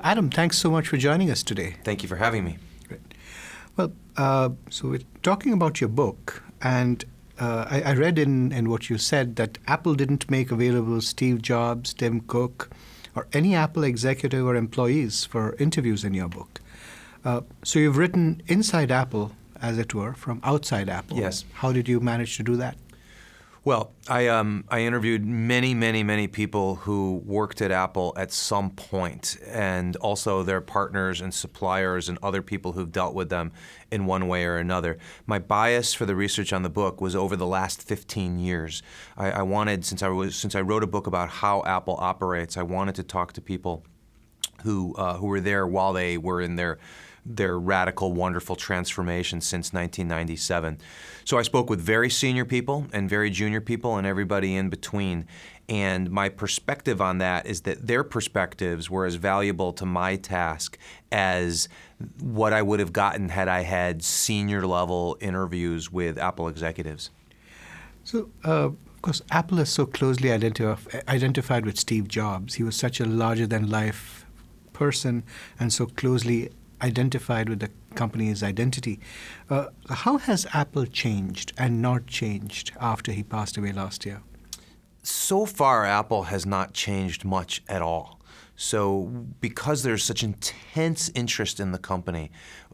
Adam, thanks so much for joining us today. Thank you for having me. Great. Well, so we're talking about your book, and I read in what you said that Apple didn't make available Steve Jobs, Tim Cook, or any Apple executive or employees for interviews in your book. So you've written inside Apple, as it were, from outside Apple. Yes. How did you manage to do that? Well, I interviewed many people who worked at Apple at some point, and also their partners and suppliers and other people who've dealt with them in one way or another. My bias for the research on the book was over the last 15 years. I wanted, since I wrote a book about how Apple operates, I wanted to talk to people who were there while they were in their radical, wonderful transformation since 1997. So I spoke with very senior people and very junior people and everybody in between. And my perspective on that is that their perspectives were as valuable to my task as what I would have gotten had I had senior level interviews with Apple executives. So, of course, Apple is so closely identified with Steve Jobs. He was such a larger-than-life person and so closely identified with the company's identity. How has Apple changed and not changed after he passed away last year? So far, Apple has not changed much at all. So because there's such intense interest in the company,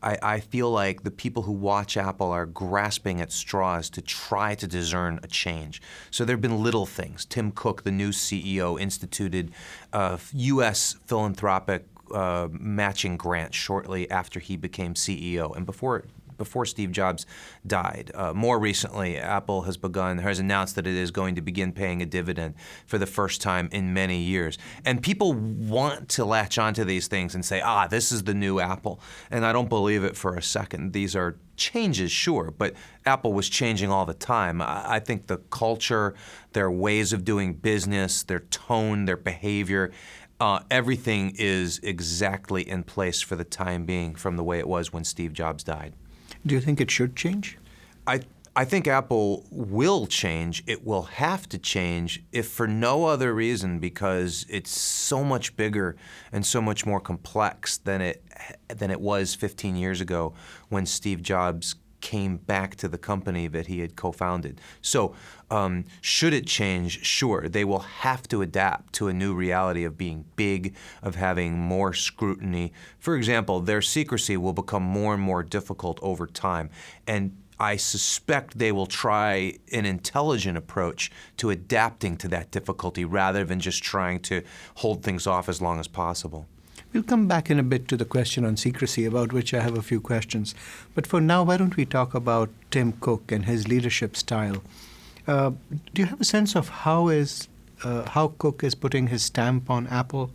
I feel like the people who watch Apple are grasping at straws to try to discern a change. So there have been little things. Tim Cook, the new CEO, instituted a U.S. philanthropic matching grant shortly after he became CEO and before Steve Jobs died. More recently, Apple has announced that it is going to begin paying a dividend for the first time in many years. And people want to latch onto these things and say, this is the new Apple. And I don't believe it for a second. These are changes, sure, but Apple was changing all the time. I think the culture, their ways of doing business, their tone, their behavior, everything is exactly in place for the time being from the way it was when Steve Jobs died. Do you think it should change? I think Apple will change. It will have to change, if for no other reason, because it's so much bigger and so much more complex than it was 15 years ago when Steve Jobs came back to the company that he had co-founded. So should it change? Sure. They will have to adapt to a new reality of being big, of having more scrutiny. For example, their secrecy will become more and more difficult over time. And I suspect they will try an intelligent approach to adapting to that difficulty rather than just trying to hold things off as long as possible. We'll come back in a bit to the question on secrecy, about which I have a few questions. But for now, why don't we talk about Tim Cook and his leadership style? Do you have a sense of how Cook is putting his stamp on Apple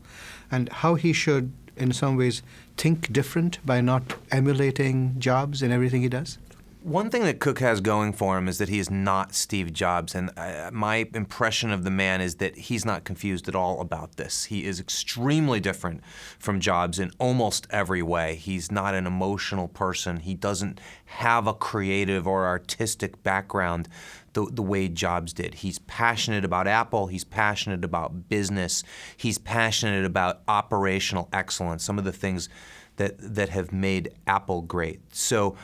and how he should, in some ways, think different by not emulating Jobs in everything he does? One thing that Cook has going for him is that he is not Steve Jobs, and my impression of the man is that he's not confused at all about this. He is extremely different from Jobs in almost every way. He's not an emotional person. He doesn't have a creative or artistic background the way Jobs did. He's passionate about Apple. He's passionate about business. He's passionate about operational excellence, some of the things that have made Apple great. So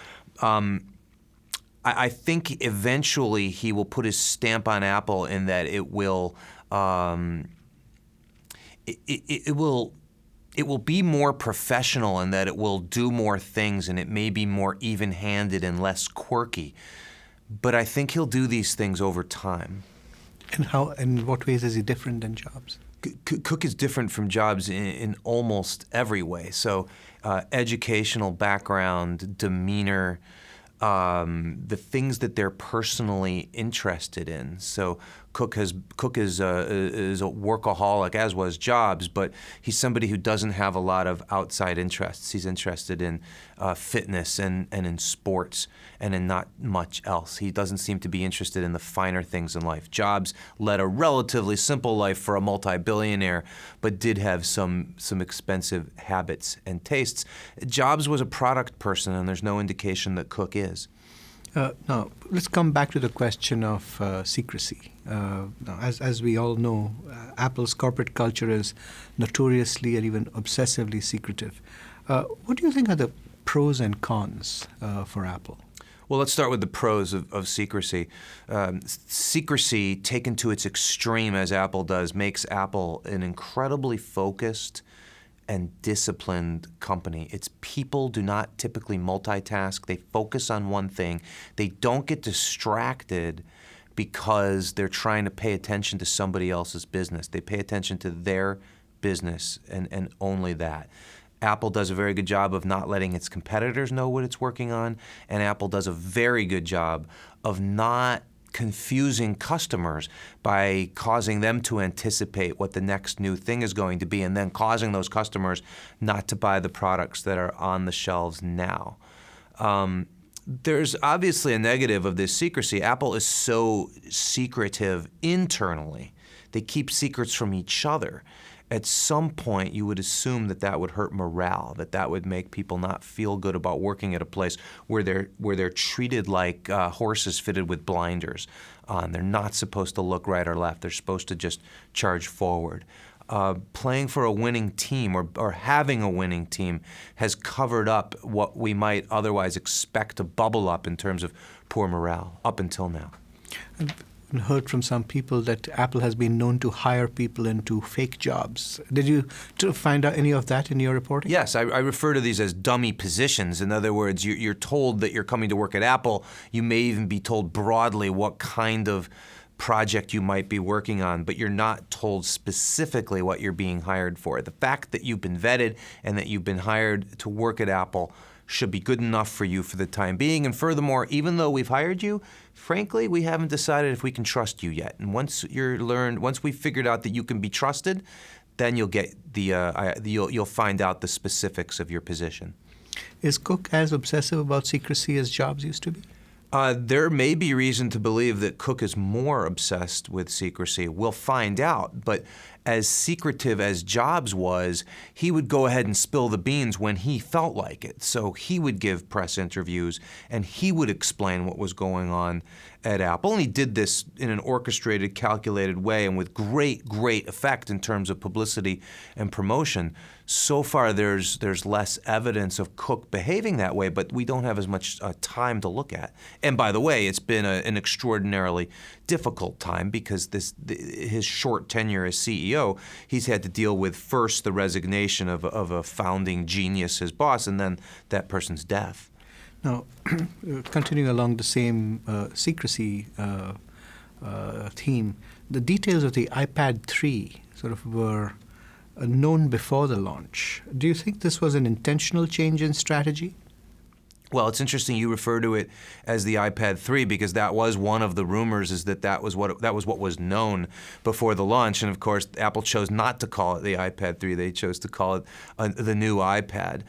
I think eventually he will put his stamp on Apple in that it will be more professional, and that it will do more things, and it may be more even-handed and less quirky. But I think he'll do these things over time. And in what ways is he different than Jobs? Cook is different from Jobs in almost every way. So educational background, demeanor, the things that they're personally interested in. So Cook is a workaholic, as was Jobs, but he's somebody who doesn't have a lot of outside interests. He's interested in fitness and in sports and in not much else. He doesn't seem to be interested in the finer things in life. Jobs led a relatively simple life for a multi-billionaire, but did have some expensive habits and tastes. Jobs was a product person, and there's no indication that Cook is. Now, let's come back to the question of secrecy. Now, as we all know, Apple's corporate culture is notoriously and even obsessively secretive. What do you think are the pros and cons for Apple? Well, let's start with the pros of secrecy. Secrecy, taken to its extreme as Apple does, makes Apple an incredibly focused and disciplined company. Its people do not typically multitask. They focus on one thing. They don't get distracted because they're trying to pay attention to somebody else's business. They pay attention to their business and only that. Apple does a very good job of not letting its competitors know what it's working on, and Apple does a very good job of not confusing customers by causing them to anticipate what the next new thing is going to be and then causing those customers not to buy the products that are on the shelves now. There's obviously a negative of this secrecy. Apple is so secretive internally. They keep secrets from each other. At some point, you would assume that that would hurt morale, that would make people not feel good about working at a place where they're treated like horses fitted with blinders on. They're not supposed to look right or left. They're supposed to just charge forward. Playing for a winning team or having a winning team has covered up what we might otherwise expect to bubble up in terms of poor morale up until now. I've heard from some people that Apple has been known to hire people into fake jobs. Did you find out any of that in your reporting? Yes, I refer to these as dummy positions. In other words, you're told that you're coming to work at Apple. You may even be told broadly what kind of project you might be working on, but you're not told specifically what you're being hired for. The fact that you've been vetted and that you've been hired to work at Apple should be good enough for you for the time being. And furthermore, even though we've hired you, frankly, we haven't decided if we can trust you yet. And once we've figured out that you can be trusted, then you'll get you'll find out the specifics of your position. Is Cook as obsessive about secrecy as Jobs used to be? There may be reason to believe that Cook is more obsessed with secrecy. We'll find out. But as secretive as Jobs was, he would go ahead and spill the beans when he felt like it. So he would give press interviews and he would explain what was going on at Apple. And he did this in an orchestrated, calculated way and with great effect in terms of publicity and promotion. So far, there's less evidence of Cook behaving that way, but we don't have as much time to look at. And by the way, it's been an extraordinarily difficult time because his short tenure as CEO, he's had to deal with first the resignation of a founding genius, his boss, and then that person's death. Now, continuing along the same secrecy theme, the details of the iPad 3 sort of were known before the launch. Do you think this was an intentional change in strategy? Well, it's interesting you refer to it as the iPad 3 because that was one of the rumors is that was what was known before the launch. And of course, Apple chose not to call it the iPad 3. They chose to call it the new iPad.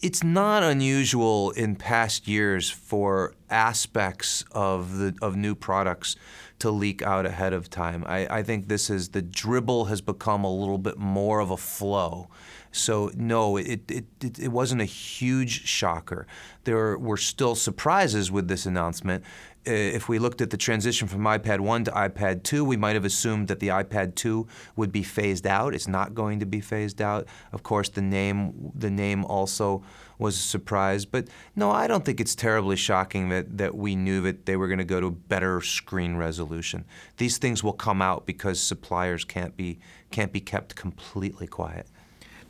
It's not unusual in past years for aspects of new products to leak out ahead of time. I think the dribble has become a little bit more of a flow. So no, it wasn't a huge shocker. There were still surprises with this announcement. If we looked at the transition from iPad 1 to iPad 2, we might have assumed that the iPad 2 would be phased out. It's not going to be phased out. Of course, the name also was a surprise. But no, I don't think it's terribly shocking that we knew that they were going to go to better screen resolution. These things will come out because suppliers can't be kept completely quiet.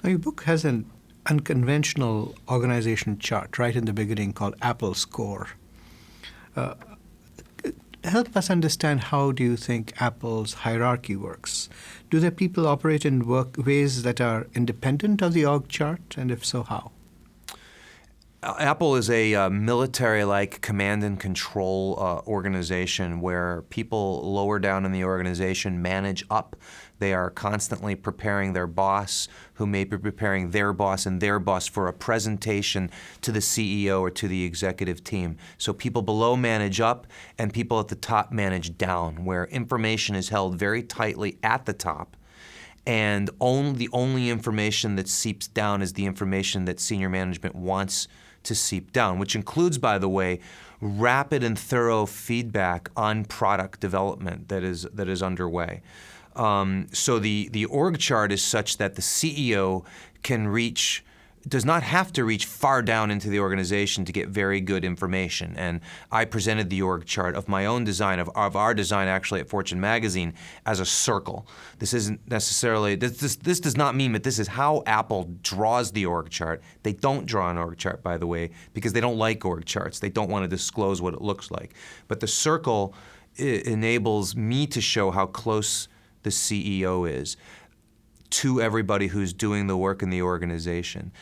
Now, your book has an unconventional organization chart right in the beginning called Apple Score. Help us understand, how do you think Apple's hierarchy works? Do their people operate in ways that are independent of the org chart, and if so, how? Apple is a military-like command and control organization where people lower down in the organization manage up. They are constantly preparing their boss, who may be preparing their boss and their boss for a presentation to the CEO or to the executive team. So people below manage up and people at the top manage down, where information is held very tightly at the top. And the only information that seeps down is the information that senior management wants to seep down, which includes, by the way, rapid and thorough feedback on product development that is underway. So the org chart is such that the CEO does not have to reach far down into the organization to get very good information. And I presented the org chart of my own design, of our design actually at Fortune magazine, as a circle. This isn't necessarily, this does not mean that this is how Apple draws the org chart. They don't draw an org chart, by the way, because they don't like org charts. They don't want to disclose what it looks like. But the circle enables me to show how close the CEO is to everybody who's doing the work in the organization.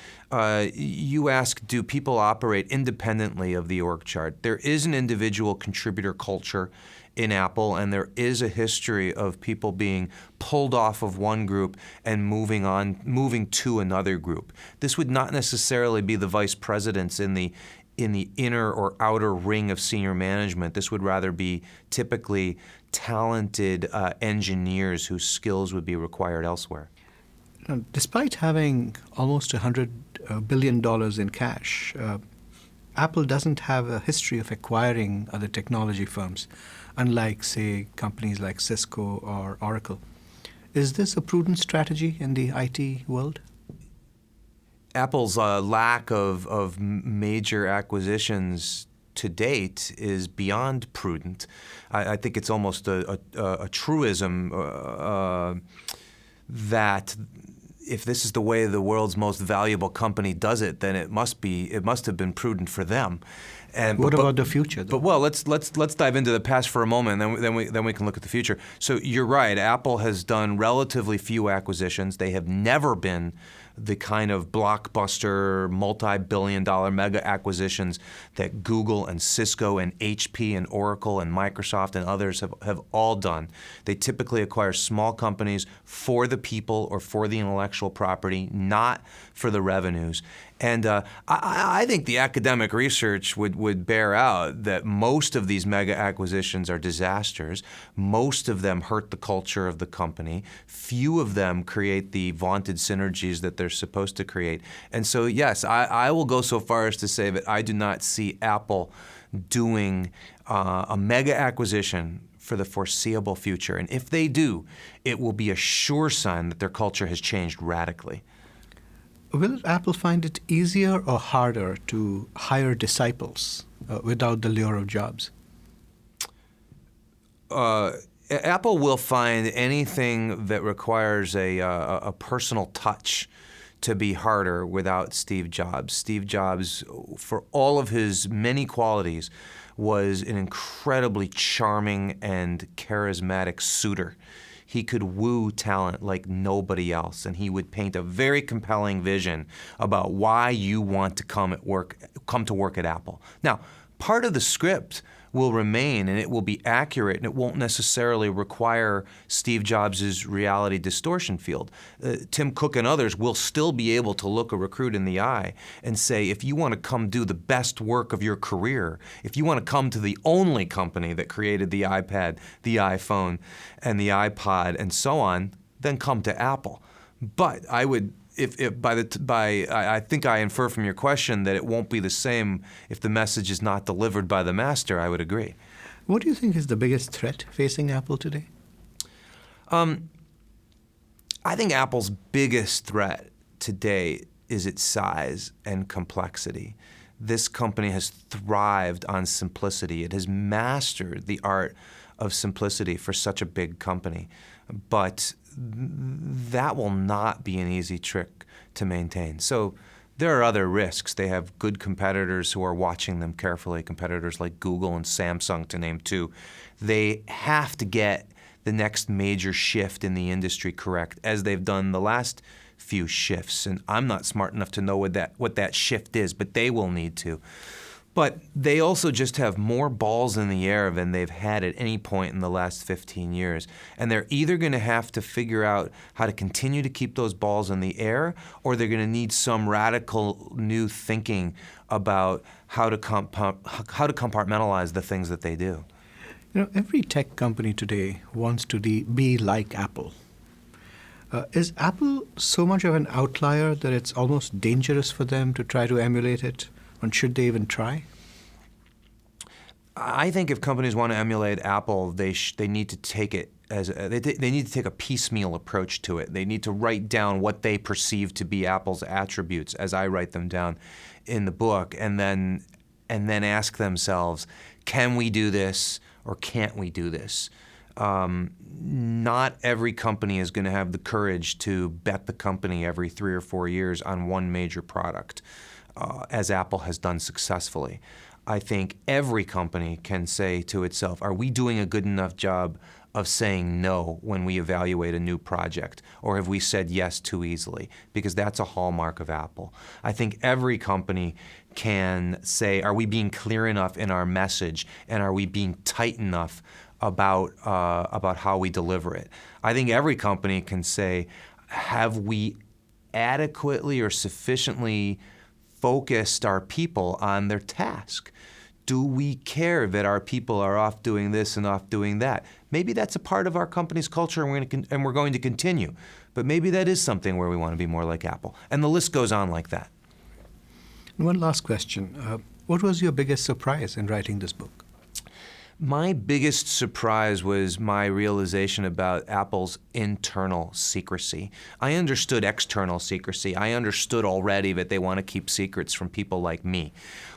You ask, do people operate independently of the org chart? There is an individual contributor culture in Apple, and there is a history of people being pulled off of one group and moving to another group. This would not necessarily be the vice presidents in the inner or outer ring of senior management. This would rather be typically talented engineers whose skills would be required elsewhere. Now, despite having almost $100 billion in cash, Apple doesn't have a history of acquiring other technology firms, unlike, say, companies like Cisco or Oracle. Is this a prudent strategy in the IT world? Apple's lack of major acquisitions to date is beyond prudent. I think it's almost a truism that if this is the way the world's most valuable company does it, then it must have been prudent for them. And what about the future, though? But let's dive into the past for a moment, and then we can look at the future. So you're right. Apple has done relatively few acquisitions. They have never been the kind of blockbuster, multi-billion-dollar mega acquisitions that Google and Cisco and HP and Oracle and Microsoft and others have all done. They typically acquire small companies for the people or for the intellectual property, not for the revenues. And I think the academic research would bear out that most of these mega acquisitions are disasters. Most of them hurt the culture of the company. Few of them create the vaunted synergies that they're supposed to create. And so, yes, I will go so far as to say that I do not see Apple doing a mega acquisition for the foreseeable future. And if they do, it will be a sure sign that their culture has changed radically. Will Apple find it easier or harder to hire disciples without the lure of jobs? Apple will find anything that requires a personal touch to be harder without Steve Jobs. Steve Jobs, for all of his many qualities, was an incredibly charming and charismatic suitor. He could woo talent like nobody else, and he would paint a very compelling vision about why you want to come to work at Apple. Now, part of the script will remain, and it will be accurate, and it won't necessarily require Steve Jobs' reality distortion field. Tim Cook and others will still be able to look a recruit in the eye and say, if you want to come do the best work of your career, if you want to come to the only company that created the iPad, the iPhone, and the iPod, and so on, then come to Apple. But I would... I think I infer from your question that it won't be the same if the message is not delivered by the master. I would agree. What do you think is the biggest threat facing Apple today? I think Apple's biggest threat today is its size and complexity. This company has thrived on simplicity. It has mastered the art of simplicity for such a big company. But that will not be an easy trick to maintain. So there are other risks. They have good competitors who are watching them carefully, competitors like Google and Samsung, to name two. They have to get the next major shift in the industry correct, as they've done the last few shifts. And I'm not smart enough to know what that shift is, but they will need to. But they also just have more balls in the air than they've had at any point in the last 15 years. And they're either going to have to figure out how to continue to keep those balls in the air, or they're going to need some radical new thinking about how to compartmentalize the things that they do. You know, every tech company today wants to be like Apple. Is Apple so much of an outlier that it's almost dangerous for them to try to emulate it? And should they even try? I think if companies want to emulate Apple, they need to take it as they need to take a piecemeal approach to it. They need to write down what they perceive to be Apple's attributes, as I write them down in the book, and then ask themselves, can we do this or can't we do this? Not every company is going to have the courage to bet the company every 3 or 4 years on one major product, as Apple has done successfully. I think every company can say to itself, are we doing a good enough job of saying no when we evaluate a new project, or have we said yes too easily? Because that's a hallmark of Apple. I think every company can say, are we being clear enough in our message, and are we being tight enough about how we deliver it? I think every company can say, have we adequately or sufficiently focused our people on their task? Do we care that our people are off doing this and off doing that? Maybe that's a part of our company's culture, and we're going to continue. But maybe that is something where we want to be more like Apple. And the list goes on like that. One last question. What was your biggest surprise in writing this book? My biggest surprise was my realization about Apple's internal secrecy. I understood external secrecy. I understood already that they want to keep secrets from people like me.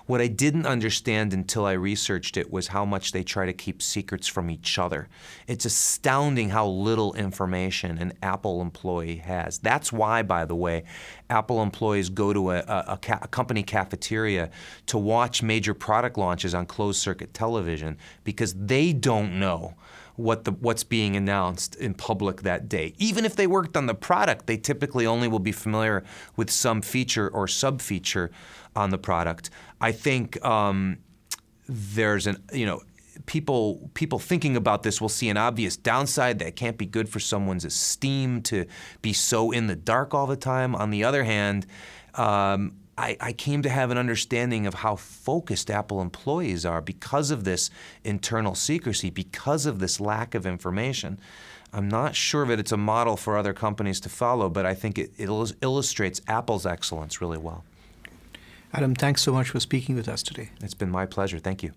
What I didn't understand until I researched it was how much they try to keep secrets from each other. It's astounding how little information an Apple employee has. That's why, by the way, Apple employees go to a company cafeteria to watch major product launches on closed-circuit television, because they don't know what's being announced in public that day. Even if they worked on the product, they typically only will be familiar with some feature or sub-feature on the product. I think there's people thinking about this will see an obvious downside that can't be good for someone's esteem to be so in the dark all the time. On the other hand, I came to have an understanding of how focused Apple employees are because of this internal secrecy, because of this lack of information. I'm not sure that it's a model for other companies to follow, but I think it illustrates Apple's excellence really well. Adam, thanks so much for speaking with us today. It's been my pleasure. Thank you.